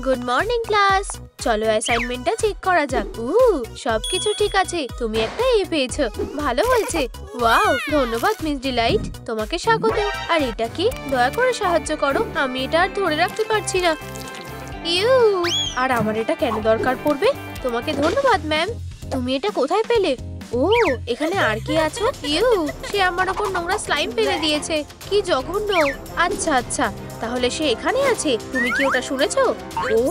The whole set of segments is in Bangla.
Good morning class. চলো অ্যাসাইনমেন্টটা চেক করা যাক। সবকিছু ঠিক আছে, তুমি একটা এ পেয়েছো, ভালো হয়েছে। ওয়াও, ধন্যবাদ মিস ডিলাইট, তোমাকে স্বাগত। আর এটা কি? দয়া করে সাহায্য করো, আমি এটা আর ধরে রাখতে পারছি না। ইউ, আর আমার এটা কেন দরকার পড়বে? তোমাকে ধন্যবাদ ম্যাম। তুমি এটা কোথায় পেলে? ও, এখানে আর কি আছে? ইউ, সে আমার উপর নোংরা স্লাইম ফেলে দিয়েছে, কি জঘন্য। আচ্ছা আচ্ছা, তাহলে সে এখানে আছে। তুমি কি ওটা শুনেছো? ও,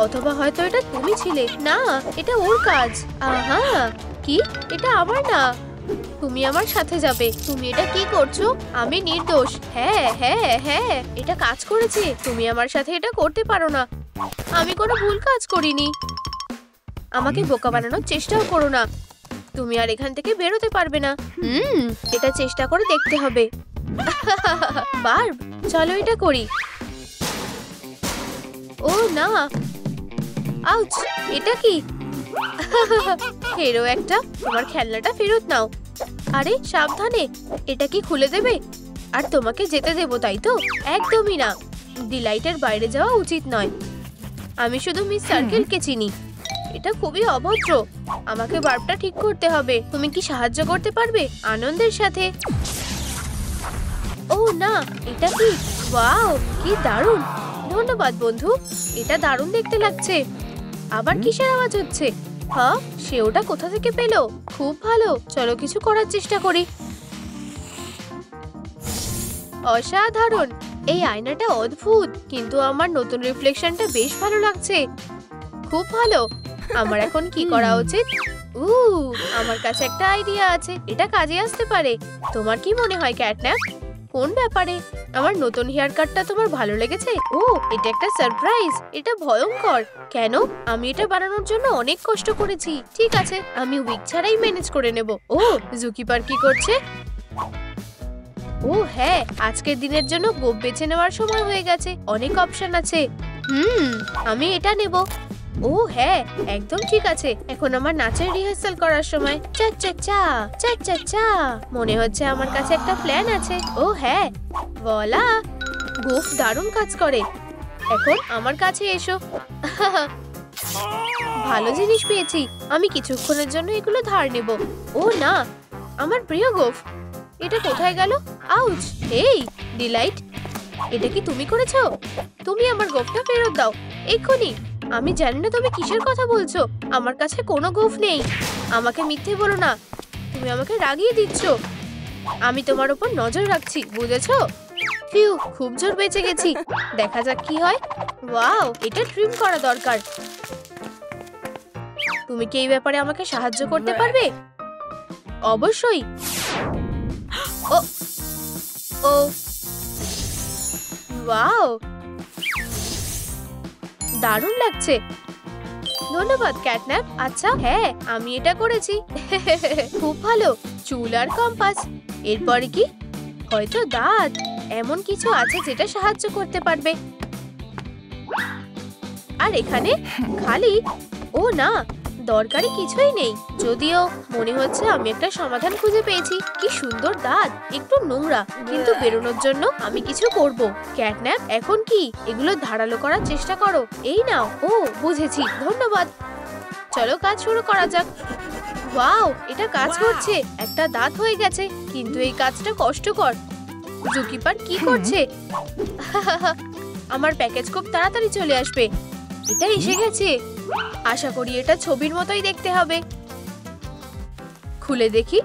অথবা হয়তো এটা তুমি ছিলে। না, এটা ওর কাজ। আহা, কি? এটা আমার না। তুমি আমার সাথে যাবে। তুমি এটা কি করছো? আমি নির্দোষ। হ্যাঁ হ্যাঁ হ্যাঁ, এটা কাজ করেছে। তুমি আমার সাথে এটা করতে পারো না। আমি কোনো ভুল কাজ করিনি। আমাকে বোকা বানানোর চেষ্টাও করো না। তুমি আর এখান থেকে বেরোতে পারবে না। এটা চেষ্টা করে দেখতে হবে। বার্ব, চলো এটা করি। ও না, আউচ, এটা কি? হেরো একটা, তোমার খেলনাটা ফেরত নাও। আরে সাবধানে, এটা কি খুলে দেবে? আর তোমাকে যেতে দেবো তাই তো? একদমই না, ডিলাইটের বাইরে যাওয়া উচিত নয়। আমি শুধু মিস সার্কেলকে চিনি। এটা খুবই অভদ্র। আমাকে বার্বটা ঠিক করতে হবে। তুমি কি সাহায্য করতে পারবে? আনন্দের সাথে। ও না, এটা কি? ওয়াও, কি দারুণ। ধন্যবাদ বন্ধু, এটা দারুণ দেখতে লাগছে। আবার কিসের আওয়াজ হচ্ছে? হ্যাঁ, সে ওটা কোথা থেকে পেলো? খুব ভালো, চলো কিছু করার চেষ্টা করি। অসাধারণ, এই আয়নাটা অদ্ভুত, কিন্তু আমার নতুন রিফ্লেকশনটা বেশ ভালো লাগছে। খুব ভালো। আমার এখন কি করা উচিত? আমার কাছে একটা আইডিয়া আছে, এটা কাজে আসতে পারে। তোমার কি মনে হয় ক্যাটন্যাপ? কোন ব্যাপারে? আমার নতুন হেয়ার কাটটা তোমার ভালো লেগেছে? ও, এটা একটা সারপ্রাইজ। এটা ভয়ঙ্কর। কেন? আমি এটা বানানোর জন্য অনেক কষ্ট করেছি। ঠিক আছে, আমি উইক ছাড়াই ম্যানেজ করে নেব। ও, জুকিপার কি করছে? ও হ্যাঁ, আজকের দিনের জন্য গোপ বেছে নেওয়ার সময় হয়ে গেছে। অনেক অপশন আছে। আমি এটা নেব। ও হ্যাঁ, একদম ঠিক আছে। এখন আমার নাচের রিহার্সাল করার সময়। চা চা চা চা চা চা। মনে হচ্ছে আমার কাছে একটা প্ল্যান আছে। ও হ্যাঁ, বলা। গোফ দারুণ কাজ করে। এখন আমার কাছে এসো। ভালো জিনিস পেয়েছি। আমি কিছুক্ষণের জন্য এগুলো ধার নেব। ও না, আমার প্রিয় গোফ, এটা কোথায় গেল? আউচ! এই ডিলাইট, এটা কি তুমি করেছো? তুমি আমার গোফটা ফেরত দাও এক্ষুনি। আমি জানি না তুমি কিসের কথা বলছো। আমার কাছে কোনো গোফ নেই। আমাকে মিথ্যে বলো না, তুমি আমাকে রাগিয়ে দিচ্ছ। আমি তোমার উপর নজর রাখছি, বুঝেছো? ফিউ, খুব জোর বেঁচে গেছি। দেখা যাক কি হয়। ওয়াও, এটা ট্রিম করা দরকার। তুমি কি এই ব্যাপারে আমাকে সাহায্য করতে পারবে? অবশ্যই। ও ও, ওয়াও, দারুণ লাগছে। ধন্যবাদ ক্যাটন্যাপ। আচ্ছা হ্যাঁ, আমি এটা করেছি। খুব ভালো। চুল আর কম্পাস। এরপরে কি? হয়তো দাঁত। এমন কিছু আছে যেটা সাহায্য করতে পারবে। আর এখানে খালি। ও না, দরকারি কিছুই নেই। যদিও মনে হচ্ছে আমি একটা সমাধান খুঁজে পেয়েছি। কি সুন্দর দাঁত, একটু নোংরা, কিন্তু বেরোনোর জন্য আমি কিছু করব। ক্যাটন্যাপ, এখন কি? এগুলো ধারালো করার চেষ্টা করো। এই নাও। ও বুঝেছি, ধন্যবাদ। চলো কাজ শুরু করা যাক। ওয়াও, এটা কাজ করছে। একটা দাঁত হয়ে গেছে, কিন্তু এই কাজটা কষ্টকর। জুকিপার কি করছে? আমার প্যাকেজ খুব তাড়াতাড়ি চলে আসবে। এটা এসে গেছে। আশা করি এটা ছবির মতোই দেখতে হবে। খুলে দেখি।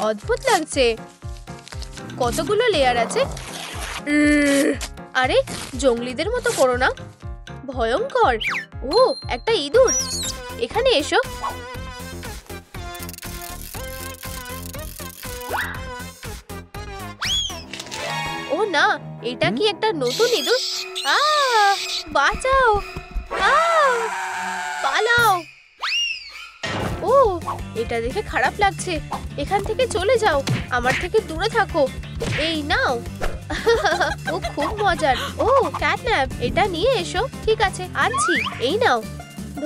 অদ্ভুত লাগছে। কতগুলো লেয়ার আছে। আরে, জঙ্গলিদের মতো করো না, ভয়ঙ্কর। ও, একটা ইঁদুর। এখানে এসো। ও না, এটা কি একটা নতুন ইঁদুর? বাঁচাও, পালাও। ও, এটা দেখে খারাপ লাগছে। এখান থেকে চলে যাও, আমার থেকে দূরে থাকো। এই নাও। ও খুব মজার। ও ক্যাটন্যাপ, এটা নিয়ে এসো। ঠিক আছে, আনছি। এই নাও।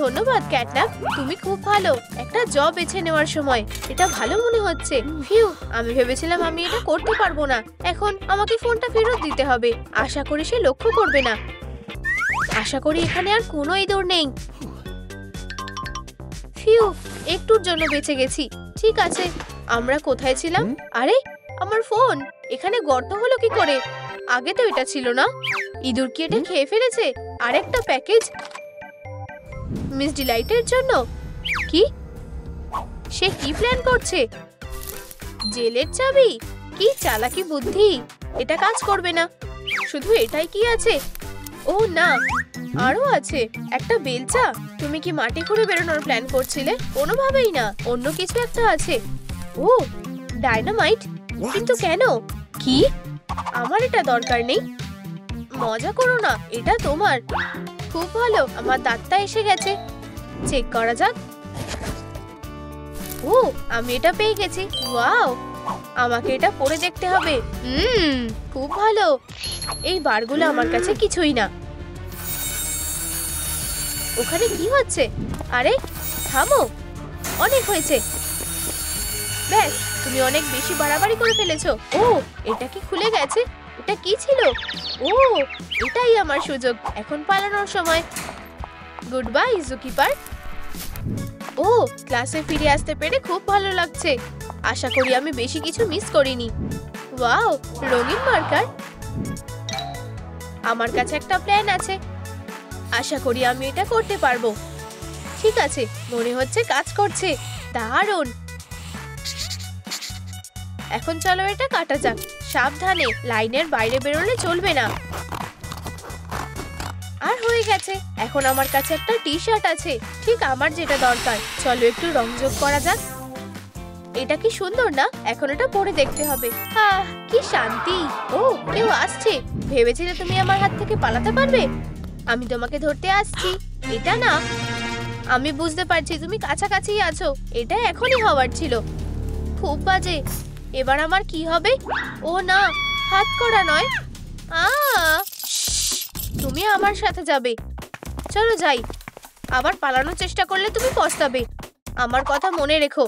ধন্যবাদ ক্যাটন্যাপ, তুমি খুব ভালো একটা জব বেছে নেওয়ার সময় এটা ভালো মনে হচ্ছে। ফিউ, আমি ভেবেছিলাম আমি এটা করতে পারবো না। এখন আমাকে ফোনটা ফেরত দিতে হবে। আশা করি সে লক্ষ্য করবে না। আশা করি এখানে আর কোনো ইঁদুর নেই। ফিউ, একটুর জন্য বেঁচে গেছি। ঠিক আছে, আমরা কোথায় ছিলাম? আরে আমার ফোন এখানে গর্ত হলো কি করে? আগে তো এটা ছিল না। ইঁদুর কি এটা খেয়ে ফেলেছে? আরেকটা প্যাকেজ মিস ডিলাইটের জন্য। কি? সে কি প্ল্যান করছে? জেলের চাবি? কি চালাকি বুদ্ধি! এটা কাজ করবে না। শুধু এটাই কি আছে? ও না, আরো আছে একটা বেলচা। তুমি কি মাটি খুঁড়ে বেরোনোর প্ল্যান করছিলে? কোনোভাবেই না, অন্য কিছু একটা আছে। ও ডায়নামাইট, কিন্তু কেন? কি? আমার এটা দরকার নেই। মজা করো না, এটা তোমার। খুব ভালো, আমার দাঁতটা এসে গেছে। চেক করা যাক। ও, আমি এটা পেয়ে গেছি। ওয়াও, আমাকে এটা পরে দেখতে হবে। খুব ভালো। এই বারগুলো আমার কাছে কিছুই না। ওখানে কি হচ্ছে? আরে থামো, অনেক হয়েছে। ব্যাস, তুমি অনেক বেশি বাড়াবাড়ি করে ফেলেছো। ও, এটা কি খুলে গেছে? এটা কি ছিল? ও, এটাই আমার সুযোগ। এখন পালানোর সময়। Good bye জুকিপার। ও, ক্লাসে ফিরে আসতে পেরে খুব ভালো লাগছে। আশা করি আমি বেশি কিছু মিস করিনি। ওয়াও, রঙিন মার্কার। আমার কাছে একটা প্ল্যান আছে। আশা করি আমি এটা করতে পারবো। ঠিক আছে, মনে হচ্ছে কাজ করছে। দারুণ। এখন চলো এটা কাটা যাক। সাবধানে, লাইনের বাইরে বেরোলে চলবে না। আর হয়ে গেছে। এখন আমার কাছে একটা টি শার্ট আছে, ঠিক আমার যেটা দরকার। চলো একটু রং যোগ করা যাক। এটা কি সুন্দর না? এখন এটা পরে দেখতে হবে। আহ, কি শান্তি। ও, কেউ আসছে। ভেবেছিলে তুমি আমার হাত থেকে পালাতে পারবে? আমি তোমাকে ধরতে আসছি। এটা না, আমি বুঝতে পারছি তুমি কাছাকাছি আছো। এটা এখনই হওয়ার ছিল। খুব বাজে। এবার আমার কি হবে? ও না, হাত করা নয়। তুমি আমার সাথে যাবে। চলো যাই। আবার পালানোর চেষ্টা করলে তুমি পস্তাবে। আমার কথা মনে রেখো।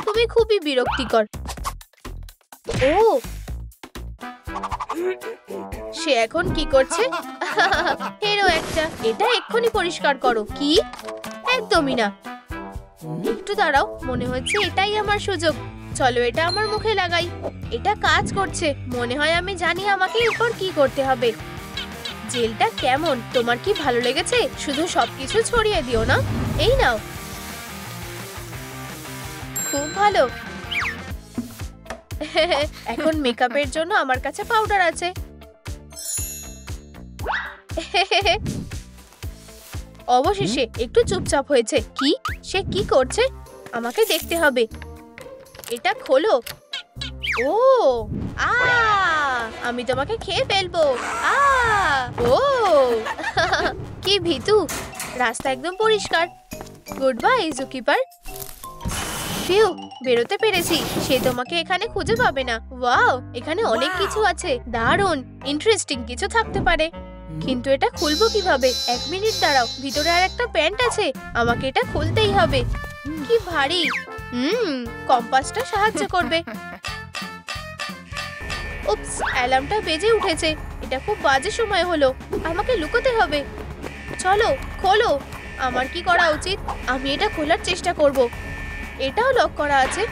তুমি খুবই বিরক্তিকর। ও, সে এখন কি করছে? হেরো একটা। এটা এক্ষুনি পরিষ্কার করো। কি? একদমই না। একটু দাঁড়াও, মনে হচ্ছে এটাই আমার সুযোগ। চলো এটা আমার মুখে লাগাই। এটা কাজ করছে। মনে হয় আমি জানি আমাকে এরপর কি করতে হবে। জেলটা কেমন? তোমার কি ভালো লেগেছে? শুধু সবকিছু ছড়িয়ে দিও না। এই নাও। খুব ভালো। এখন মেকআপের জন্য আমার কাছে পাউডার আছে। অবশেষে একটু চুপচাপ হয়েছে। কি? সে কি করছে? আমাকে দেখতে হবে। এটা খোলো। ও, আমি তোমাকে খেয়ে ফেলবো। ও, কি ভীতু। রাস্তা একদম পরিষ্কার। Good bye জুকিপার। ফিউ, বেরোতে পেরেছি। সে তোমাকে এখানে খুঁজে পাবে না। ওয়াও, এখানে অনেক কিছু আছে। দারুণ, ইন্টারেস্টিং কিছু থাকতে পারে। কিন্তু এটা খুলবো কিভাবে? 1 মিনিট দাঁড়াও। ভিতরে আর একটা প্যান্ট আছে। আমাকে এটা খুলতেই হবে। কি ভারী। কম্পাসটা সাহায্য করবে। উপস, অ্যালার্মটা বেজে উঠেছে। এটা খুব বাজে সময় হলো। আমাকে লুকোতে হবে। চলো খোলো। আমার কি করা উচিত? আমি এটা খোলার চেষ্টা করব। এটাও লক করা আছে।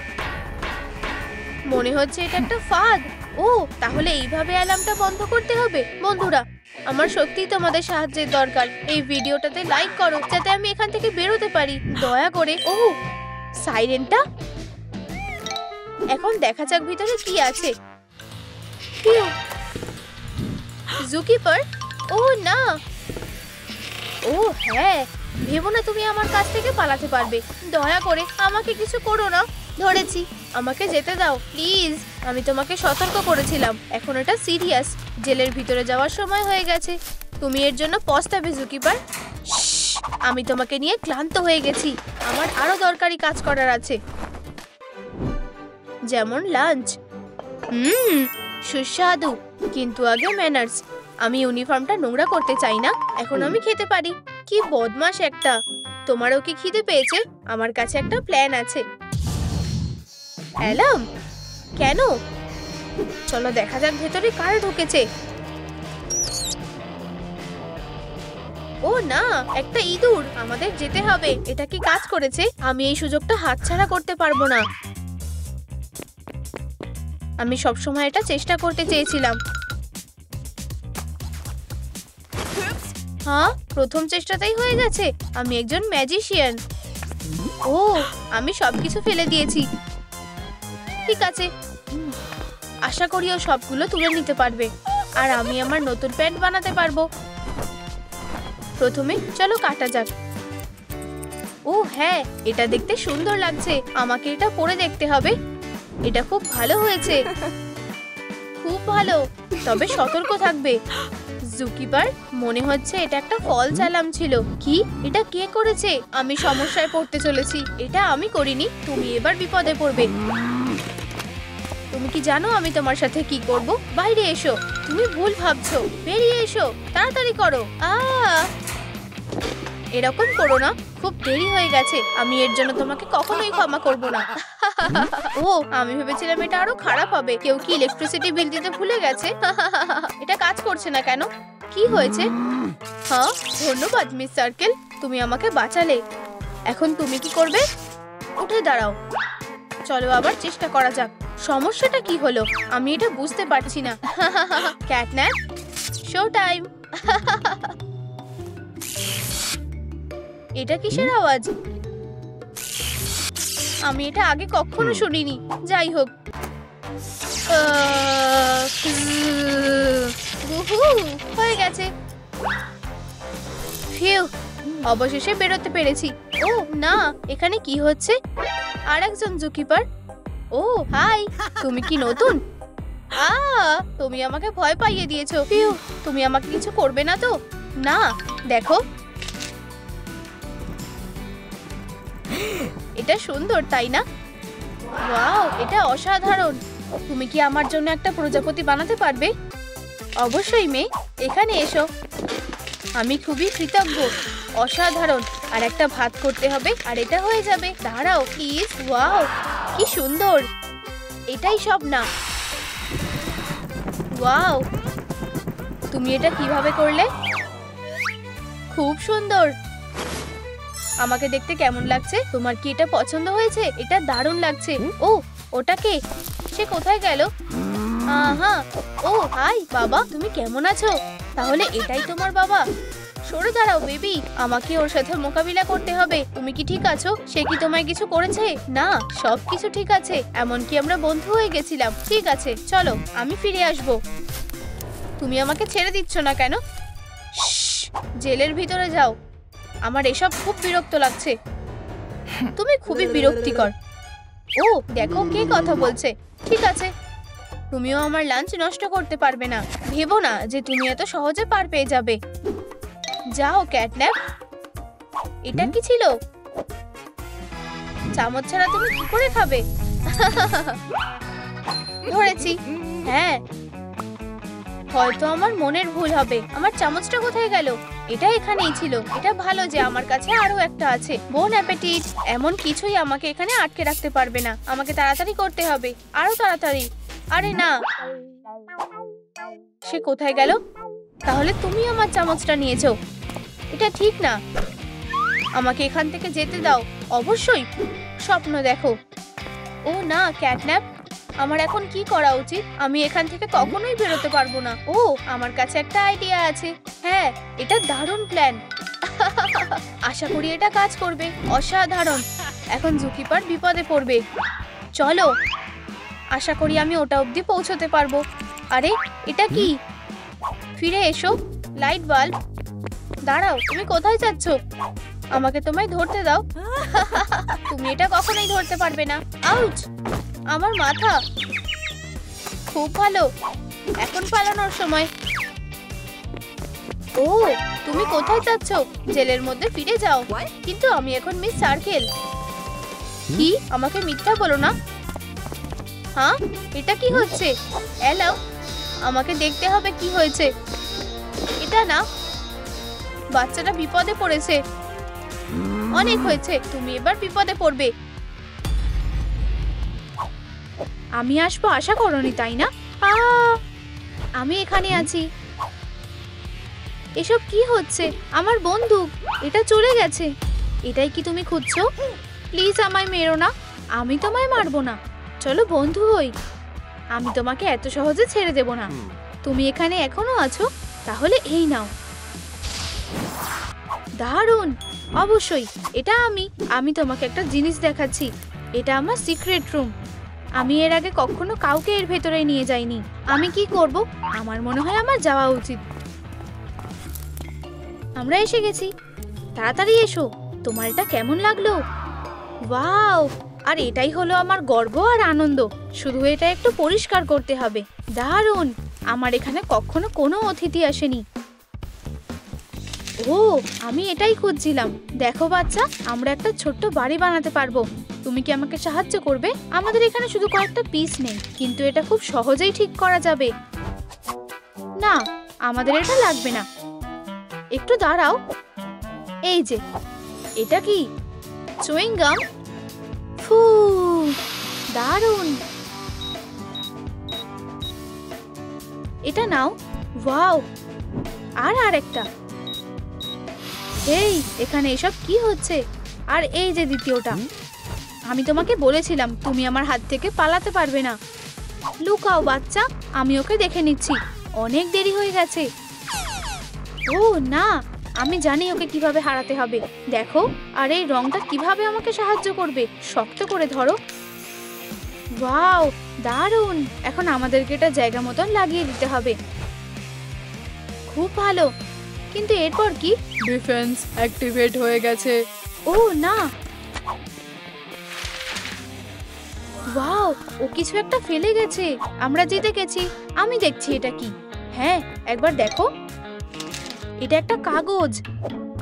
মনে হচ্ছে এটা একটা ফাঁদ। ও, তাহলে এইভাবে অ্যালার্মটা বন্ধ করতে হবে। বন্ধুরা, আমার সত্যিই তোমাদের সাহায্যের দরকার। এই ভিডিওটাতে লাইক করো যাতে আমি এখান থেকে বেরোতে পারি, দয়া করে। ও, সাইরেনটা। এখন দেখা যাক ভিতরে কি আছে। জুকিপার। ও না। ও হ্যাঁ, ভেবো না তুমি আমার কাছ থেকে পালাতে পারবে। দয়া করে আমাকে কিছু করো না। ধরেছি, আমাকে যেতে দাও প্লিজ। আমি তোমাকে সতর্ক করেছিলাম। এখন এটা সিরিয়াস। জেলের ভিতরে যাওয়ার সময় হয়ে গেছে। তুমি এর জন্য পস্তাবে জুকিপার। আমি তোমাকে নিয়ে ক্লান্ত হয়ে গেছি। আমার আরো দরকারি কাজ করার আছে, যেমন লাঞ্চ। সুস্বাদু, কিন্তু আগে ম্যানার্স। আমি ইউনিফর্মটা নোংরা করতে চাই না। এখন আমি খেতে পারি। কি বদমাশ একটা। তোমারও কি খিদে পেয়েছে? আমার কাছে একটা প্ল্যান আছে। অ্যালার্ম? কেন? চলো দেখা যাক ভেতরে কারা ঢুকেছে। ও না, একটা ইঁদুর। আমাদের যেতে হবে। এটা কি কাজ করেছে? আমি এই সুযোগটা হাতছাড়া করতে পারবো না। আমি সবসময় এটা চেষ্টা করতে চেয়েছিলাম। হ্যাঁ, প্রথম চেষ্টাতেই হয়ে গেছে। আমি একজন ম্যাজিশিয়ান। ও, আমি সবকিছু ফেলে দিয়েছি। ঠিক আছে, আশা করি ও সবগুলো তুলে নিতে পারবে আর আমি আমার নতুন প্যান্ট বানাতে পারবো। প্রথমে চলো কাটা যাক। ও হ্যাঁ, এটা দেখতে সুন্দর লাগছে। আমাকে এটা পরে দেখতে হবে। এটা খুব ভালো হয়েছে, খুব ভালো। তবে সতর্ক থাকবে। জুকিপার, মনে হচ্ছে এটা একটা ফলস অ্যালার্ম ছিল। কি? এটা কে করেছে? আমি সমস্যায় পড়তে চলেছি। এটা আমি করিনি। তুমি এবার বিপদে পড়বে। তুমি কি জানো আমি তোমার সাথে কি করব? বাইরে এসো। তুমি ভুল ভাবছো। বেরিয়ে এসো, তাড়াতাড়ি করো। এরকম করো না, খুব দেরি হয়ে গেছে। আমি এর জন্য তোমাকে কখনোই ক্ষমা করব না। ও, আমি ভেবেছিলাম এটা আরো খারাপ হবে। কেউ কি ইলেকট্রিসিটি বিল দিতে ভুলে গেছে? এটা কাজ করছে না কেন? কি হয়েছে? হ্যাঁ, ধন্যবাদ মিস সার্কেল, তুমি আমাকে বাঁচালে। এখন তুমি কি করবে? উঠে দাঁড়াও। চলো আবার চেষ্টা করা যাক। সমস্যাটা কি হলো? আমি এটা বুঝতে পারছি না। Catnap, show time. এটা কিসের আওয়াজ? আমি এটা আগে কখনো শুনিনি। যাই হোক, হয়ে গেছে। ফিউ, অবশেষে বেরোতে পেরেছি। ও না, এখানে কি হচ্ছে? আর একজন জুকিপার। ও হাই, তুমি কি নতুন? তুমি আমাকে ভয় পাইয়ে দিয়েছো। ফিউ, তুমি আমাকে কিছু করবে না তো? না, দেখো, এটা সুন্দর তাই না? ওয়াও, এটা অসাধারণ। তুমি কি আমার জন্য একটা প্রজাপতি বানাতে পারবে? অবশ্যই মেয়ে, এখানে এসো। আমি খুবই কৃতজ্ঞ। অসাধারণ। আর একটা ভাত করতে হবে আর এটা হয়ে যাবে। দাঁড়াও প্লিজ। ওয়াও, কি সুন্দর। এটাই সব না? ওয়াও, তুমি এটা কিভাবে করলে? খুব সুন্দর। আমাকে দেখতে কেমন লাগছে? তোমার কি এটা পছন্দ হয়েছে? এটা দারুণ লাগছে। ও, ওটা কে? সে কোথায় গেল? আহা, ও হাই বাবা, তুমি কেমন আছো? তাহলে এটাই তোমার বাবা? সরে দাঁড়াও বেবি, আমাকে ওর সাথে মোকাবিলা করতে হবে। তুমি কি ঠিক আছো? সে কি তোমায় কিছু করেছে? না, সবকিছু ঠিক আছে। এমনকি আমরা বন্ধু হয়ে গেছিলাম। ঠিক আছে, চলো, আমি ফিরে আসবো। তুমি আমাকে ছেড়ে দিচ্ছ না কেন? জেলের ভিতরে যাও। আমার এসব খুব বিরক্ত লাগছে। তুমি খুবই বিরক্তিকর। ও দেখো কে কথা বলছে। ঠিক আছে, তুমিও আমার লাঞ্চ নষ্ট করতে পারবে না। ভেবো না যে তুমি এত সহজে পার পেয়ে যাবে। যাও ক্যাটন্যাপ। এটা কি ছিল? চামচ ছাড়া তুমি কি করে খাবে? ধরেছি। হ্যাঁ, হয়তো আমার মনের ভুল হবে। আমার চামচটা কোথায় গেল? এটা এখানেই ছিল। এটা ভালো যে আমার কাছে আরো একটা আছে। বোন অ্যাপেটিট। এমন কিছুই আমাকে এখানে আটকে রাখতে পারবে না। আমাকে তাড়াতাড়ি করতে হবে, আরো তাড়াতাড়ি। আরে না, সে কোথায় গেল? তাহলে তুমি আমার চামচটা নিয়েছো। এটা ঠিক না। আমাকে এখান থেকে যেতে দাও। অবশ্যই স্বপ্ন দেখো। ও না ক্যাটন্যাপ, আমার এখন কি করা উচিত? আমি এখান থেকে কখনোই বেরোতে পারবো না। ও, আমার কাছে একটা আইডিয়া আছে। হ্যাঁ, এটা দারুণ প্ল্যান। আশা করি এটা কাজ করবে। অসাধারণ। এখন জুকিপার বিপদে পড়বে। চলো, আশা করি আমি ওটা অবধি পৌঁছতে পারবো। আরে এটা কি? ফিরে এসো। Light bulb. দাঁড়াও, তুমি কোথায় যাচ্ছ? আমাকে তোমায় ধরতে দাও। তুমি এটা কখনোই ধরতে পারবে না। আউচ, আমার মাথা। খুব ভালো, এখন পালানোর সময়। ও, তুমি কোথায় যাচ্ছ? জেলের মধ্যে ফিরে যাও। কিন্তু আমি এখন মিস সার্কেল। কি? আমাকে মিথ্যা বলো না। হ্যাঁ, এটা কি হচ্ছে? এলাও, আমাকে দেখতে হবে কি হয়েছে। এটা না, বাচ্চাটা বিপদে পড়েছে। অনেক হয়েছে, তুমি এবার বিপদে পড়বে। আমি আসবো আশা করনি, তাই না? আমি এখানে আছি। এসব কি হচ্ছে? আমার বন্দুক, এটা চলে গেছে। এটাই কি তুমি খুঁজছো? প্লিজ আমায় মেরো না, আমি তোমায় মারবো না। চলো বন্ধু হই, আমি তোমাকে এত সহজে ছেড়ে দেব না। তুমি এখানে এখনো আছো, তাহলে এই নাও। দারুণ, অবশ্যই এটা আমি তোমাকে একটা জিনিস দেখাচ্ছি। এটা আমার সিক্রেট রুম। আমি এর আগে কখনো কাউকে এর ভেতরে নিয়ে যাইনি। আমি কি করব? আমার মনে হয় আমার যাওয়া উচিত। আমরা এসে গেছি, তাড়াতাড়ি এসো। তোমার এটা কেমন লাগলো? ওয়াও, আর এটাই হলো আমার গর্ব আর আনন্দ। শুধু এটা একটু পরিষ্কার করতে হবে। দারুণ, আমার এখানে কখনো কোনো অতিথি আসেনি। ও, আমি এটাই খুঁজছিলাম। দেখো বাচ্চা, আমরা একটা ছোট্ট বাড়ি বানাতে পারবো। তুমি কি আমাকে সাহায্য করবে? আমাদের এখানে শুধু কয়েকটা পিস নেই, কিন্তু এটা খুব সহজেই ঠিক করা যাবে। না, আমাদের এটা লাগবে না। একটু দাঁড়াও, এই যে, এটা কি চুইং গাম? ফু, দারুণ। এটা নাও। ওয়াও, আর একটা। এই, এখানে এসব কি হচ্ছে? আর এই যে দ্বিতীয়টা। আমি তোমাকে বলেছিলাম তুমি আমার হাত থেকে পালাতে পারবে না। লুকাও বাচ্চা, আমি ওকে দেখে নিচ্ছি। অনেক দেরি হয়ে গেছে। ও না, আমি জানি ওকে কিভাবে হারাতে হবে। দেখো, আর এই রংটা কিভাবে আমাকে সাহায্য করবে। শক্ত করে ধরো। ওয়াও, দারুণ। এখন আমাদেরকে এটা জায়গা মতন লাগিয়ে দিতে হবে। খুব ভালো, কিন্তু এরপর কি? ডিফেন্স অ্যাক্টিভেট হয়ে গেছে। ও না, ওয়াও, ও কিছু একটা ফেলে গেছে। আমরা জিতে গেছি। আমি দেখছি এটা কি। হ্যাঁ, একবার দেখো, এটা একটা কাগজ।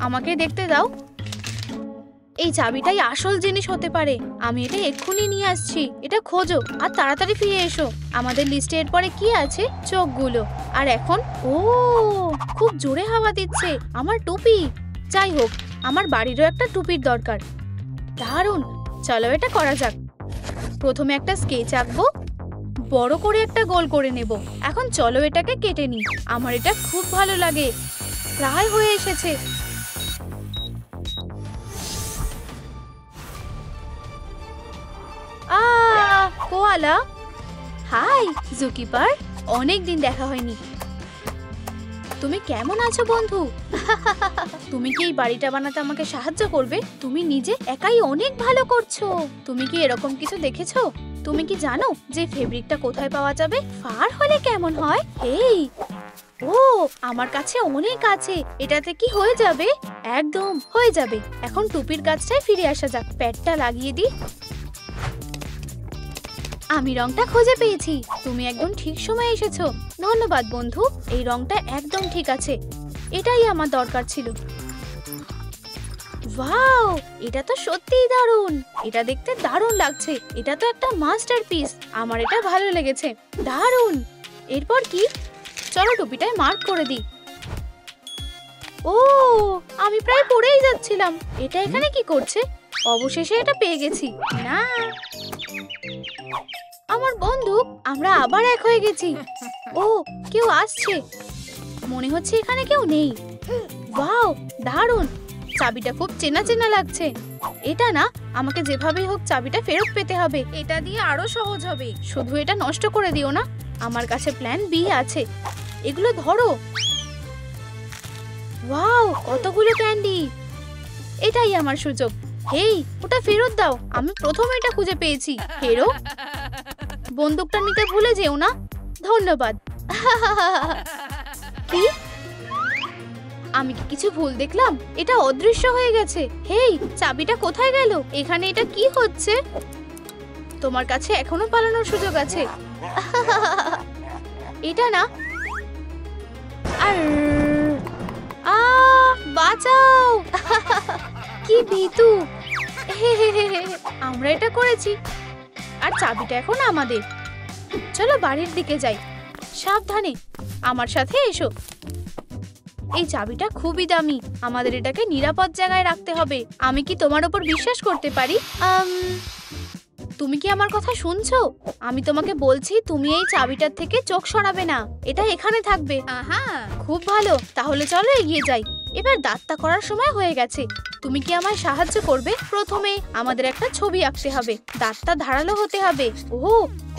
আমাকে দেখতে দাও। এই চাবিটাই আসল জিনিস হতে পারে। আমি এটা এক্ষুনি নিয়ে আসছি। এটা খোঁজো আর তাড়াতাড়ি ফিরে এসো। আমাদের লিস্টে এরপরে কি আছে? চোখগুলো। আর এখন ও, খুব জোরে হাওয়া দিচ্ছে। আমার টুপি। যাই হোক, আমার বাড়িরও একটা টুপির দরকার। দারুণ, চলো এটা করা যাক। প্রথমে একটা স্কেচ আঁকবো, বড় করে একটা গোল করে নেব। এখন চলো এটাকে কেটে নিই। আমার এটা খুব ভালো লাগে। প্রায় হয়ে এসেছে। কোয়ালা, হাই জুকিপার, অনেক দিন দেখা হয়নি। তুমি কেমন আছো বন্ধু? তুমি কি এই বাড়িটা বানাতে আমাকে সাহায্য করবে? তুমি নিজে একাই অনেক ভালো করছো। তুমি কি এরকম কিছু দেখেছো? তুমি কি জানো যে ফেব্রিকটা কোথায় পাওয়া যাবে? ফার হলে কেমন হয়? এই, ও, আমার কাছে অনেক আছে। এটাতে কি হয়ে যাবে? একদম হয়ে যাবে। এখন টুপির কাজটায় ফিরে আসা যাক। প্যাডটা লাগিয়ে দিই। আমি রংটা খুঁজে পেয়েছি। তুমি একদম ঠিক সময়ে এসেছো। ধন্যবাদ বন্ধু, এই রংটা একদম ঠিক আছে। এটাই আমার দরকার ছিল। ওয়াও, এটা তো সত্যিই দারুণ। এটা দেখতে দারুণ লাগছে। এটা তো একটা মাস্টারপিস। আমার এটা ভালো লেগেছে। দারুণ। এরপর কি? চলো টুপিটায় মার্ক করে দিই। ও, আমি প্রায় পড়েই যাচ্ছিলাম। এটা এখানে কি করছে? অবশেষে এটা পেয়ে গেছি। না, আমার বন্দুক। আমরা আবার এক হয়ে গেছি। ও, কেউ আসছে। মনে হচ্ছে এখানে কেউ নেই। ওয়াও, দারুণ। চাবিটা খুব চেনা চেনা লাগছে। এটা না, আমাকে যেভাবেই হোক চাবিটা ফেরত পেতে হবে। এটা দিয়ে আরো সহজ হবে। শুধু এটা নষ্ট করে দিও না। আমার কাছে প্ল্যান বি আছে। এগুলো ধরো। ওয়াও, কতগুলো ক্যান্ডি। এটাই আমার সুযোগ। হেই, ওটা ফেরত দাও। আমি প্রথমে এটা খুঁজে পেয়েছি। হেরো, বন্দুকটা নিতে ভুলে যেও না। ধন্যবাদ। কি? আমি কি কিছু ভুল দেখলাম? এটা অদৃশ্য হয়ে গেছে। হেই, চাবিটা কোথায় গেল? এখানে এটা কি হচ্ছে? তোমার কাছে এখনো পালানোর সুযোগ আছে। এটা না। আর বাঁচাও। কি ভীতু। আমরা এটা করেছি, আর চাবিটা এখন আমাদের। চলো বাড়ির দিকে যাই। সাবধানে, আমার সাথে এসো। এই চাবিটা খুবই দামি, আমাদের এটাকে নিরাপদ জায়গায় রাখতে হবে। আমি কি তোমার উপর বিশ্বাস করতে পারি? তুমি কি আমার কথা শুনছো? আমি তোমাকে বলছি তুমি এই চাবিটার থেকে চোখ সরাবে না, এটা এখানে থাকবে। খুব ভালো, তাহলে চলো এগিয়ে যাই। এবার দাঁতটা করার সময় হয়ে গেছে। তুমি কি আমায় সাহায্য করবে? প্রথমে আমাদের একটা ছবি আঁকতে হবে, দাঁতটা ধারালো হতে হবে। ও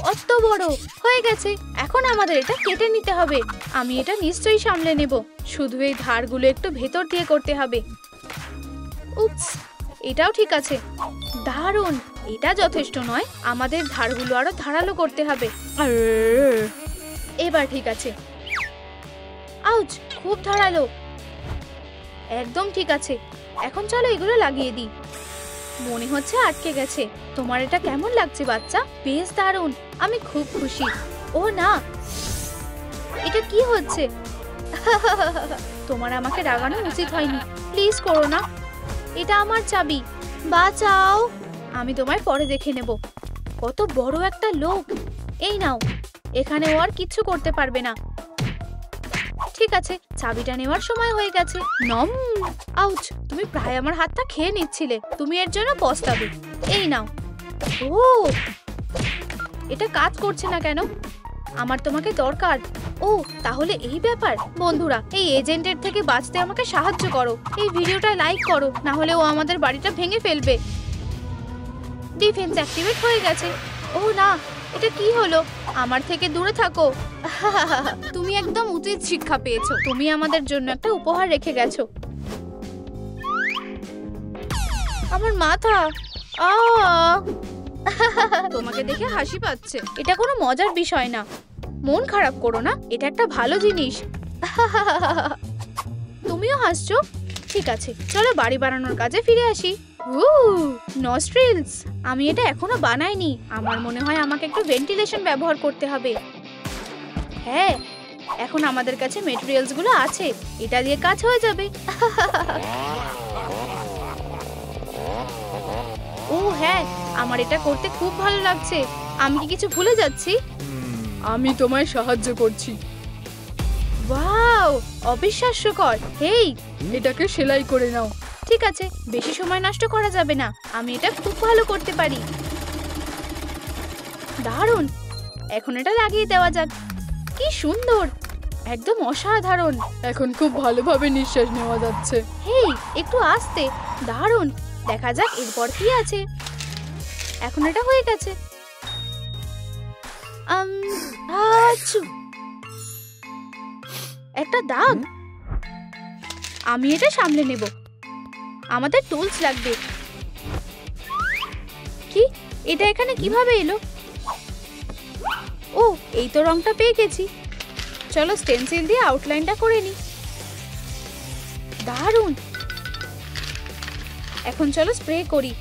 কত বড় হয়ে গেছে! এখন আমাদের এটা কেটে নিতে হবে। আমি এটা নিশ্চয়ই সামলে নেব, শুধু এই ধারগুলো একটু ভেতর দিয়ে করতে হবে। উপস, এটাও ঠিক আছে। দারুণ, এটা যথেষ্ট নয়, আমাদের ধারগুলো আরো ধারালো করতে হবে। এবার ঠিক আছে। আউচ, খুব ধারালো। একদম ঠিক আছে, এখন চলো এগুলো লাগিয়ে দিই। মনে হচ্ছে আটকে গেছে। তোমার এটা কেমন লাগছে বাচ্চা? বেশ দারুণ, আমি খুব খুশি। ও না, এটা কি হচ্ছে? তোমার আমাকে রাগানো উচিত হয়নি, প্লিজ করো না। এটা আমার চাবি, বাঁচাও। আমি তোমায় পরে দেখে নেব। কত বড় একটা লোক। এই নাও, এখানে ও আর কিচ্ছু করতে পারবে না। ঠিক আছে, চাবিটা নেওয়ার সময় হয়ে গেছে। নম, আউচ, তুমি প্রায় আমার হাতটা খেয়ে নিচ্ছিলে। তুমি এর জন্য পস্তাবে। এই নাও। ও, এটা কাজ করছে না কেন? আমার তোমাকে দরকার। ও, তাহলে এই ব্যাপার। বন্ধুরা, এই এজেন্টের থেকে বাঁচতে আমাকে সাহায্য করো। এই ভিডিওটা লাইক করো, না হলে ও আমাদের বাড়িটা ভেঙে ফেলবে। ডিফেন্স অ্যাক্টিভেট হয়ে গেছে। ও না, এটা কি হলো? আমার থেকে দূরে থাকো। তুমি একদম উচিত শিক্ষা পেয়েছো। তুমি আমাদের জন্য একটা উপহার রেখে গেছো। আমার মাথা। তোমাকে দেখে হাসি পাচ্ছে। এটা কোনো মজার বিষয় না, মন খারাপ করো না, এটা একটা ভালো জিনিস। তুমিও হাসছো? ঠিক আছে, চলো বাড়ি বানানোর কাজে ফিরে আসি। নস্ট্রিলস, আমি এটা এখনো বানাইনি। আমার মনে হয় আমাকে একটু ভেন্টিলেশন ব্যবহার করতে হবে। হ্যাঁ, এখন আমাদের কাছে মেটেরিয়ালস গুলো আছে, এটা দিয়ে কাজ হয়ে যাবে। ও হ্যাঁ, আমার এটা করতে খুব ভালো লাগছে। আমি কি কিছু ভুলে যাচ্ছি? আমি তোমায় সাহায্য করছি। ওয়াও, অবিশ্বাস্যকর। হেই, এটাকে সেলাই করে নাও। ঠিক আছে, বেশি সময় নষ্ট করা যাবে না। আমি এটা খুব ভালো করতে পারি। দারুণ, এখন এটা লাগিয়ে দেওয়া যাক। কি সুন্দর, একদম অসাধারণ। এখন খুব ভালোভাবে নিঃশ্বাস নেওয়া যাচ্ছে। হেই, একটু আস্তে। দারুণ, দেখা যাক এরপর কি আছে। এখন এটা হয়ে গেছে। একটা দাগ। আমি এটা সামলে নেব। আমাদের টুলস লাগবে। কি, এটা এখানে কিভাবে এলো? ও, এই তো রংটা পেয়ে গেছি। চলো স্টেনসিল দিয়ে আউটলাইনটা করে নি। দারুণ, এখন চলো স্প্রে করি।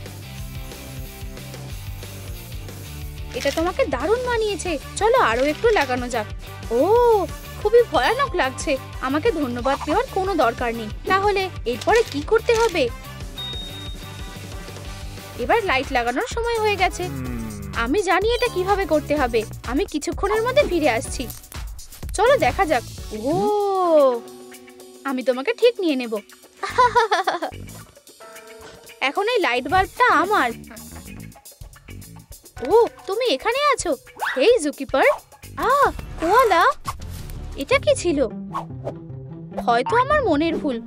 এটা তোমাকে দারুণ মানিয়েছে। চলো আরো একটু লাগানো যাক। ও, খুবই ভয়ানক লাগছে। আমাকে ধন্যবাদ দেওয়ার কোনো দরকার নেই। তাহলে এরপরে কি করতে হবে? এবার লাইট লাগানোর সময় হয়ে গেছে। আমি জানি এটা কিভাবে করতে হবে। আমি কিছুক্ষণের মধ্যে ফিরে আসছি। চলো দেখা যাক। ও, আমি তোমাকে ঠিক নিয়ে নেব। এখন এই লাইট বাল্বটা আমার। ও, তুমি এখানে আছো? এই জুকিপার। কোয়ালা, এটা কি ছিল? হয়তো আমার মনের ভুল।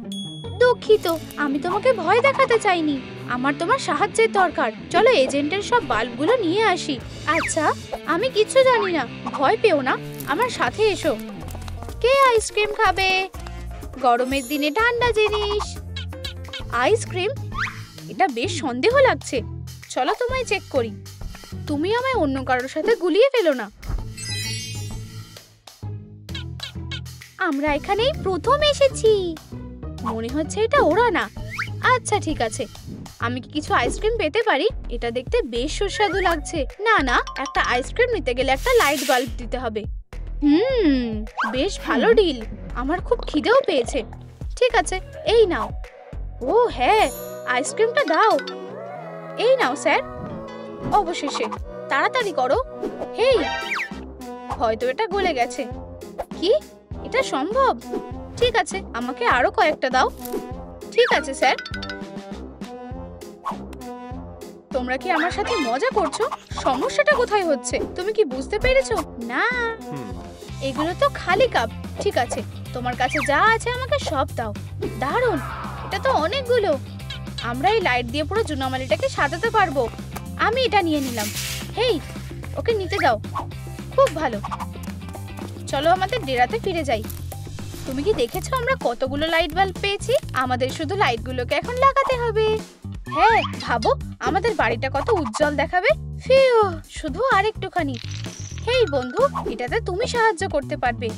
দুঃখিত, আমি তোমাকে ভয় দেখাতে চাইনি। আমার তোমার সাহায্যের দরকার। চলো এজেন্টের সব বাল্বগুলো নিয়ে আসি। আচ্ছা, আমি কিচ্ছু জানি না, ভয় পেও না, আমার সাথে এসো। কে আইসক্রিম খাবে? গরমের দিনে ঠান্ডা জিনিস। আইসক্রিম? এটা বেশ সন্দেহ লাগছে। চলো তোমায় চেক করি। তুমি আমায় অন্য কারোর সাথে গুলিয়ে ফেলো না। আমরা এখানেই প্রথম এসেছি। মনে হচ্ছে এটা ওরা না। আচ্ছা ঠিক আছে, আমি কি কিছু আইসক্রিম পেতে পারি? এটা দেখতে বেশ সুস্বাদু লাগছে। না না, একটা আইসক্রিম নিতে গেলে একটা লাইট বাল্ব দিতে হবে। বেশ ভালো ডিল। আমার খুব খিদেও পেয়েছে। ঠিক আছে, এই নাও। ও হ্যাঁ, আইসক্রিমটা দাও। এই নাও স্যার। অবশেষে, তাড়াতাড়ি করো। হেই, হয়তো এটা গলে গেছে। কি, এটা সম্ভব? ঠিক আছে, আমাকে আরো কয়েকটা দাও। ঠিক আছে স্যার। তোমরা কি আমার সাথে মজা করছো? সমস্যাটা কোথায় হচ্ছে তুমি কি বুঝতে পেরেছো? না, এগুলো তো খালি কাপ। ঠিক আছে, তোমার কাছে যা আছে আমাকে সব দাও। দারুণ, এটা তো অনেকগুলো। আমরা এই লাইট দিয়ে পুরো জুনামালিটাকে সাজাতে পারবো। আমি এটা নিয়ে নিলাম। হেই, ওকে নিতে দাও। খুব ভালো, চলো আমাদের ডেরাতে ফিরে যাই। তুমি কি দেখেছো আমরা কতগুলো লাইট বাল্ব পেয়েছি? আমাদের শুধু লাইটগুলোকে এখন লাগাতে হবে। হ্যাঁ, ভাবো আমাদের বাড়িটা কত উজ্জ্বল দেখাবে। ফিউ, শুধু আরেকটুখানি। হেই বন্ধু, এটাতে তুমি সাহায্য করতে পারবে।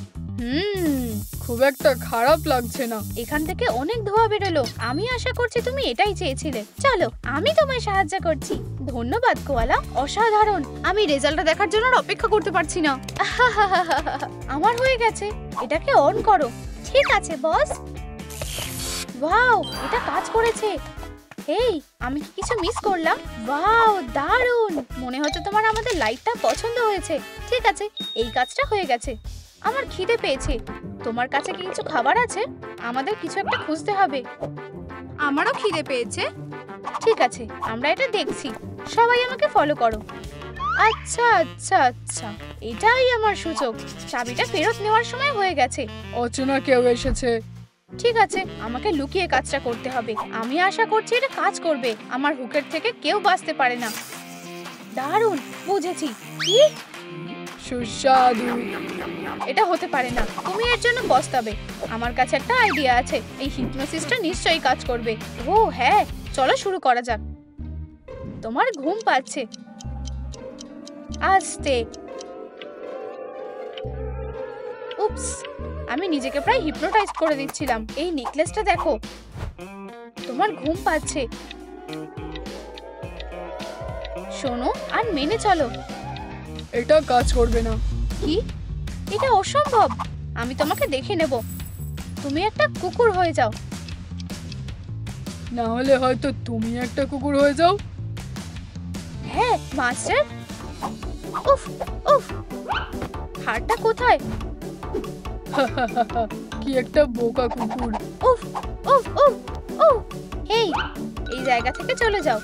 খুব একটা খারাপ লাগছে না। এখান থেকে অনেক ধোঁয়া বেরোলো। আমি আশা করছি তুমি এটাই চেয়েছিলে। চলো, আমি তোমায় সাহায্য করছি। ধন্যবাদ কোয়ালা, অসাধারণ। আমি রেজাল্টটা দেখার জন্য আর অপেক্ষা করতে পারছি না। আমার হয়ে গেছে। এটাকে অন করো। ঠিক আছে বস। ওয়াও, এটা কাজ করেছে। এই, আমি কি কিছু মিস করলাম? ওয়াও, দারুণ। মনে হচ্ছে তোমার আমাদের লাইটটা পছন্দ হয়েছে। ঠিক আছে, এই কাজটা হয়ে গেছে। আমার খিদে পেয়েছে। তোমার কাছে কি কিছু খাবার আছে? আমাদের কিছু একটা খুঁজতে হবে। আমারও খিদে পেয়েছে। ঠিক আছে, আমরা এটা দেখছি। সবাই আমাকে ফলো করো। আচ্ছা আচ্ছা আচ্ছা, এটাই আমার সূচক। চাবিটা ফেরত নেওয়ার সময় হয়ে গেছে। অচেনা কেউ এসেছে। ঠিক আছে, আমাকে লুকিয়ে কাজটা করতে হবে। আমি আশা করছি এটা কাজ করবে। আমার হুকের থেকে কেউ বাঁচতে পারে না। দারুণ, বুঝেছি। কি সুস্বাদু। এটা হতে পারে না। তুমি এর জন্য পস্তাবে। আমার কাছে একটা আইডিয়া আছে। এই হিপনোসিসটা নিশ্চয়ই কাজ করবে। ও হ্যাঁ, চলো শুরু করা যাক। তোমার ঘুম পাচ্ছে। আস্তে। উপস, আমি নিজেকে প্রায় হিপনোটাইজ করে দিচ্ছিলাম। এই নেকলেসটা দেখো। তোমার ঘুম পাচ্ছে। শোনো আর মেনে চলো। এটা কাজ করবে না। কি? এটা অসম্ভব। আমি তোমাকে দেখে নেব। তুমি একটা কুকুর হয়ে যাও। না হলে হয়তো তুমি একটা কুকুর হয়ে যাও। হ্যাঁ মাস্টার। উফ উফ, হাড়টা কোথায়? কি একটা বোকা কুকুর। উফ উফ উফ উফ। এই, এই জায়গা থেকে চলে যাও।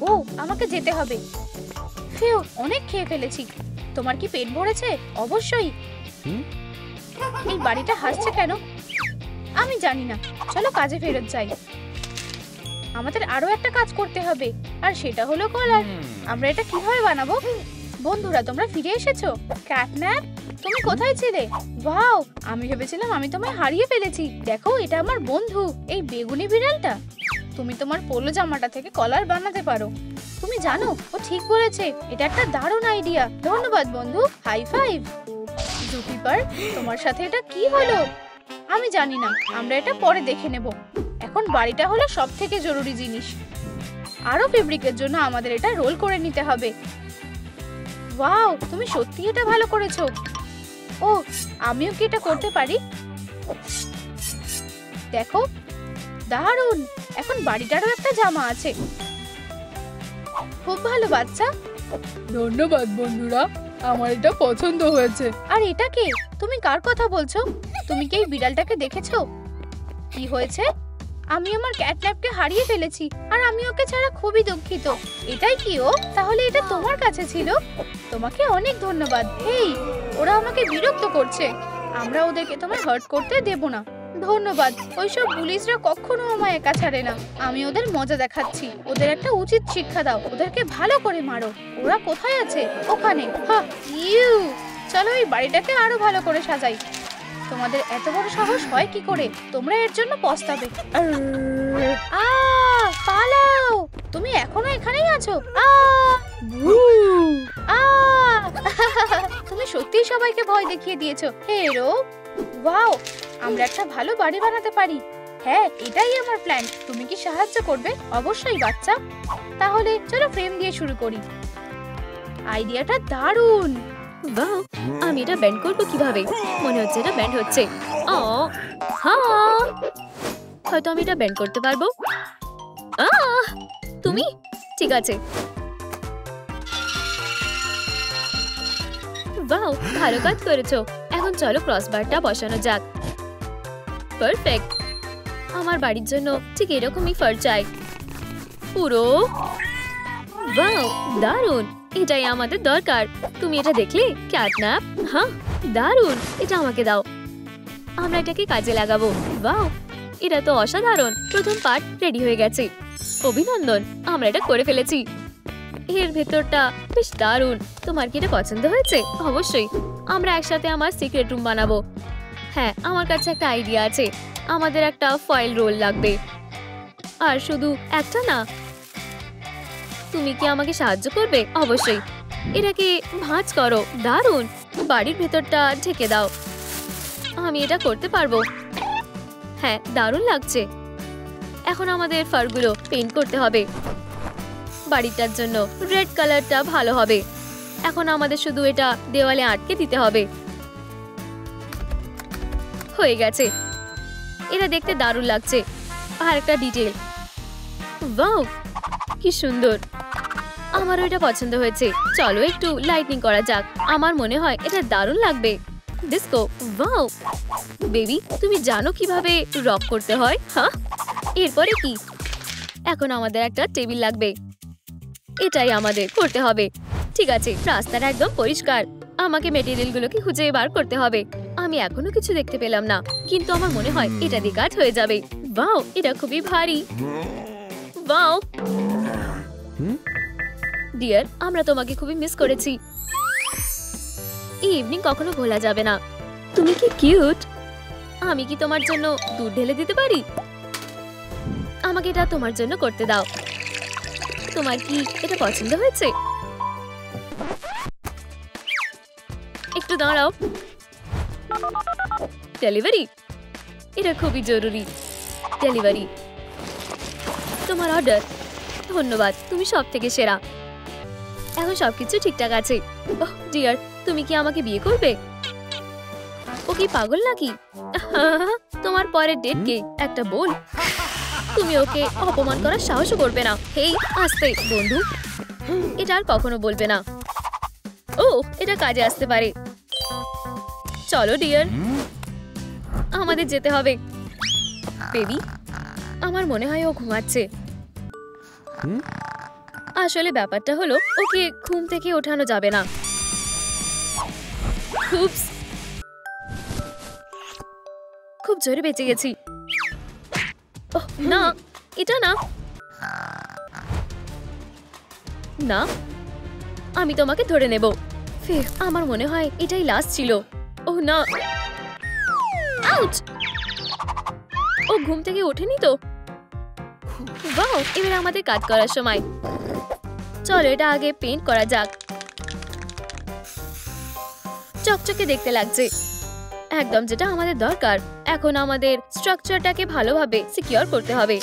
ও, আমাকে যেতে হবে। ফিউ, অনেক খেয়ে ফেলেছি। তোমার কি পেট ভরেছে? অবশ্যই। এই বাড়িটা হাসছে কেন? আমি জানি না। চলো কাজে ফেরত যাই। আমাদের আরো একটা কাজ করতে হবে, আর সেটা হলো কলার। আমরা এটা কিভাবে বানাবো? বন্ধুরা, তোমরা ফিরে এসেছো। ক্যাটন্যাপ, তুমি কোথায় ছিলে? ওয়াও, আমি ভেবেছিলাম আমি তোমায় হারিয়ে ফেলেছি। দেখো, এটা আমার বন্ধু, এই বেগুনি বিড়ালটা। তুমি তোমার পোলো জামাটা থেকে কলার বানাতে পারো। তুমি জানো, ও ঠিক বলেছে। এটা একটা দারুণ আইডিয়া। ধন্যবাদ বন্ধু, হাই ফাইভ। জুপিপার, তোমার সাথে এটা কি হলো? আমি জানি না, আমরা এটা পরে দেখে নেব। এখন বাড়িটা হলো সবথেকে জরুরি জিনিস। আরো ফেব্রিকের জন্য আমাদের এটা রোল করে নিতে হবে। ওয়াও, তুমি সত্যি এটা ভালো করেছো। ও, আমিও কি এটা করতে পারি? দেখো, দারুণ। এখন বাড়িটারও একটা জামা আছে। খুব ভালো বাচ্চা। ধন্যবাদ বন্ধুরা, আমার এটা পছন্দ হয়েছে। আর এটা কে? তুমি কার কথা বলছো? তুমি কি এই বিড়ালটাকে দেখেছো? কি হয়েছে? আমি আমার ক্যাটন্যাপকে হারিয়ে ফেলেছি, আর আমি ওকে ছাড়া খুবই দুঃখিত। এটাই কি ও? তাহলে এটা তোমার কাছে ছিল। তোমাকে অনেক ধন্যবাদ। হেই, ওরা আমাকে বিরক্ত করছে। আমরা ওদেরকে তোমায় হার্ট করতে দেব না। ধন্যবাদ। ওইসব পুলিশরা কখনো আমায় একা ছাড়ে না। আমি ওদের মজা দেখাচ্ছি। ওদের একটা উচিত শিক্ষা দাও। ওদেরকে ভালো করে মারো। ওরা কোথায় আছে? ওখানে। হ্যাঁ, ইউ। চলো এই বাড়িটাকে আরো ভালো করে সাজাই। তোমাদের এত বড় সাহস হয় কি করে? তোমরা এর জন্য পস্তাবে। পালাও! তুমি এখনো এখানেই আছো? তুমি সত্যিই সবাইকে ভয় দেখিয়ে দিয়েছো। হেরো, ওয়াও, আমরা একটা ভালো বাড়ি বানাতে পারি। হ্যাঁ, এটাই আমার প্ল্যান। তুমি কি সাহায্য করবে? অবশ্যই বাচ্চা। তাহলে চলো ফ্রেম দিয়ে শুরু করি। আইডিয়াটা দারুণ। বাহ, আমি এটা ব্যান্ড করবো কিভাবে? মনে হচ্ছে এটা ব্যান্ড হচ্ছে। হ্যাঁ, হয়তো আমি এটা ব্যান্ড করতে পারবো। তুমি ঠিক আছে। বাহ, ভালো কাজ করেছো। এখন চলো ক্রসবারটা বসানো যাক। পারফেক্ট। আমার বাড়ির জন্য ঠিক এরকমই ফার চাই। পুরো ওয়াও, দারুণ! এটাই আমাদের দরকার। তুমি এটা দেখলে ক্যাটন্যাপ? হ্যাঁ, দারুণ! এটা আমাকে দাও, আমরা এটাকে কাজে লাগাবো। ওয়াও, এটা তো অসাধারণ। প্রথম পার্ট রেডি হয়ে গেছে। অভিনন্দন, আমরা এটা করে ফেলেছি। এর ভেতরটা বেশ দারুণ। তোমার কি এটা পছন্দ হয়েছে? অবশ্যই। আমরা একসাথে আমার সিক্রেট রুম বানাবো। হ্যাঁ, আমার কাছে একটা আইডিয়া আছে। আমাদের একটা ফয়েল রোল লাগবে। আর শুধু একটা না। তুমি কি আমাকে সাহায্য করবে? অবশ্যই। এটাকে ভাঁজ করো। দারুণ! বাড়ির ভেতরটা ঢেকে দাও। আমি এটা করতে পারবো। হ্যাঁ, দারুণ লাগছে। এখন আমাদের ফারগুলো পেইন্ট করতে হবে। বাড়িটার জন্য রেড কালারটা ভালো হবে। এখন আমাদের শুধু এটা দেওয়ালে আটকে দিতে হবে। হয়ে গেছে। এটা দেখতে দারুণ লাগছে। আর একটা ডিটেল। ওয়াও, কি সুন্দর! আমারও এটা পছন্দ হয়েছে। চলো একটু লাইটিং করা যাক। আমার মনে হয় এটা দারুণ লাগবে। ডিস্কো। ওয়াও বেবি, তুমি জানো কিভাবে রক করতে হয়? হ্যাঁ, এরপরে কি? এখন আমাদের একটা টেবিল লাগবে। এটাই আমাদের করতে হবে। ঠিক আছে, রাস্তাটা একদম পরিষ্কার। আমাকে মেটেরিয়ালগুলোকে খুঁজে বার করতে হবে। আমি এখনো কিছু দেখতে পেলাম না, কিন্তু আমার মনে হয় এটা দিয়ে কাজ হয়ে যাবে। ওয়াও, এটা খুবই ভারী। ওয়াও ডিয়ার, আমরা তোমাকে খুবই মিস করেছি। এই ইভিনিং কখনো ভোলা যাবে না। তুমি কি কিউট! আমি কি তোমার জন্য দুধ ঢেলে দিতে পারি? আমাকে এটা তোমার জন্য করতে দাও। তোমার কি এটা পছন্দ হয়েছে? একটু দাঁড়াও। ডেলিভারি? এটা খুবই জরুরি। ডেলিভারি। তোমার অর্ডার। ধন্যবাদ, তুমি সব থেকে সেরা। এখন সবকিছু ঠিকঠাক আছে। ওহ ডিয়ার, তুমি কি আমাকে বিয়ে করবে? ও কি পাগল নাকি? তোমার পরের ডেট কে? একটা বল। তুমি ওকে অপমান করার সাহসও করবে না। হেই, আস্তে বন্ধু। এটা আর কখনো বলবে না। ও, এটা কাজে আসতে পারে। চলো ডিয়ার, আমাদের যেতে হবে। বেবি, আমার মনে হয় ও ঘুমাচ্ছে। আসলে ব্যাপারটা হলো, ওকে ঘুম থেকে ওঠানো যাবে না। খুব জোরে বেঁচে গেছি। ওহ না, এটা না। না, আমি তোমাকে ধরে নেব। ফির আমার মনে হয় এটাই লাস্ট ছিল। ওহ না, আউচ! ও ঘুম থেকে ওঠেনি তো। বাহ, এবার আমাদের কাজ করার সময়। চলো এটা আগে পেইন্ট করা যাক। চকচকে দেখতে লাগছে, একদম যেটা আমাদের দরকার। এখন আমাদের স্ট্রাকচারটাকে ভালোভাবে সিকিউর করতে হবে।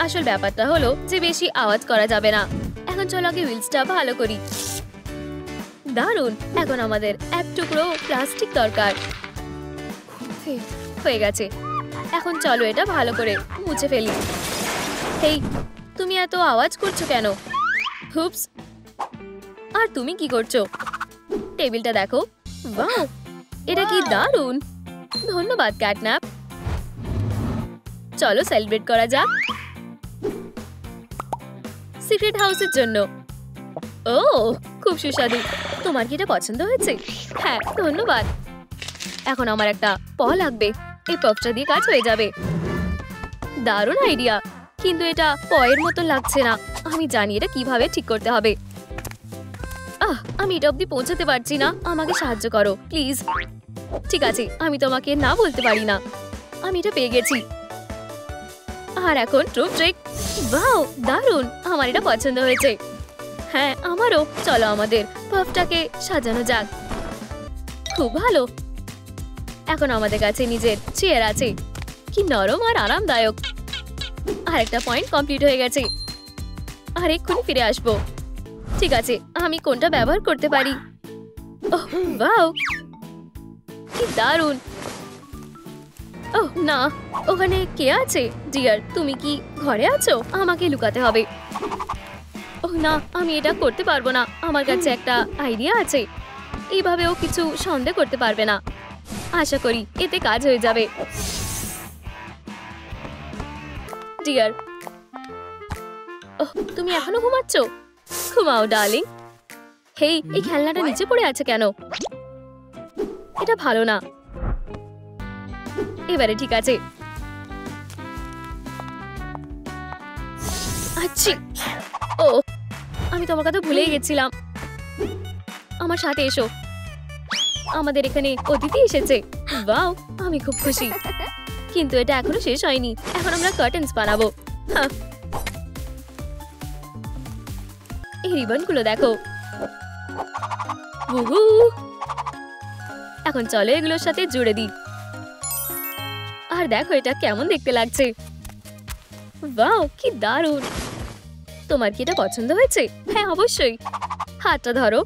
আসল ব্যাপারটা হলো যে বেশি আওয়াজ করা যাবে না। এখন চলো আগে হুইলসটা ভালো করি। দারুণ! এখন আমাদের এক টুকরো প্লাস্টিক দরকার। হয়ে গেছে। এখন চলো এটা ভালো করে মুছে ফেলি। হেই, তুমি এত আওয়াজ করছো কেন? হুপস! আর তুমি কি করছো? টেবিলটা দেখো। ওয়াও, এটা কি দারুণ! ধন্যবাদ ক্যাটন্যাপ। চলো সেলিব্রেট করা যাক সিক্রেট হাউসের জন্য। ও, খুব সুস্বাদু। তোমার কি এটা পছন্দ হয়েছে? হ্যাঁ, ধন্যবাদ। এখন আমার একটা প লাগবে। এই পপটা দিয়ে কাজ হয়ে যাবে। দারুণ আইডিয়া, কিন্তু এটা পয়ের মতো লাগছে না। আমি জানি এটা কিভাবে ঠিক করতে হবে। আমি এটা অব্দি পৌঁছাতে পারছি না। আমাকে সাহায্য করো প্লিজ। ঠিক আছে, আমি তোমাকে না বলতে পারি না। আমি এটা পেয়ে গেছি। আর এখন ট্রুপ ট্রিক। ওয়াও, দারুণ! আমার এটা পছন্দ হয়েছে। হ্যাঁ, আমারও। চলো আমাদের পাফটাকে সাজানো যাক। খুব ভালো। এখন আমাদের কাছে নিজের চেয়ার আছে। কি নরম আর আরামদায়ক। আর একটা পয়েন্ট কমপ্লিট হয়ে গেছে। আর এক্ষুনি ফিরে আসবো। ঠিক আছে, আমি কোনটা ব্যবহার করতে পারি? ওহ ওয়াও, কি দারুণ! ওহ না, ওখানে কে আছে? ডিয়ার, তুমি কি ঘরে আছো? আমাকে লুকাতে হবে। ওহ না, আমি এটা করতে পারবো না। আমার কাছে একটা আইডিয়া আছে। এইভাবেও কিছু সন্দেহ করতে পারবে না। আশা করি এতে কাজ হয়ে যাবে। ডিয়ার। ওহ, তুমি এখনো ঘুমাচ্ছ? ঘুমাও ডার্লিং। হেই, এই খেলনাটা নিচে পড়ে আছে কেন? এটা ভালো না। এবারে ঠিক আছে। আচ্ছা, ও আমি তোমার কথা ভুলেই গেছিলাম। আমার সাথে এসো, আমাদের এখানে অতিথি এসেছে। ওয়াও, আমি খুব খুশি। কিন্তু এটা এখনো শেষ হয়নি, এখন আমরা কার্টেন্স বানাবো। হ্যাঁ, এই রিবনগুলো দেখো। উহু, এখন চলো এগুলোর সাথে জুড়ে দিই। আর দেখো এটা কেমন দেখতে লাগছে। ওয়াও, কি দারুণ। তোমার কি এটা পছন্দ হয়েছে? হ্যাঁ, অবশ্যই। হাতটা ধরো।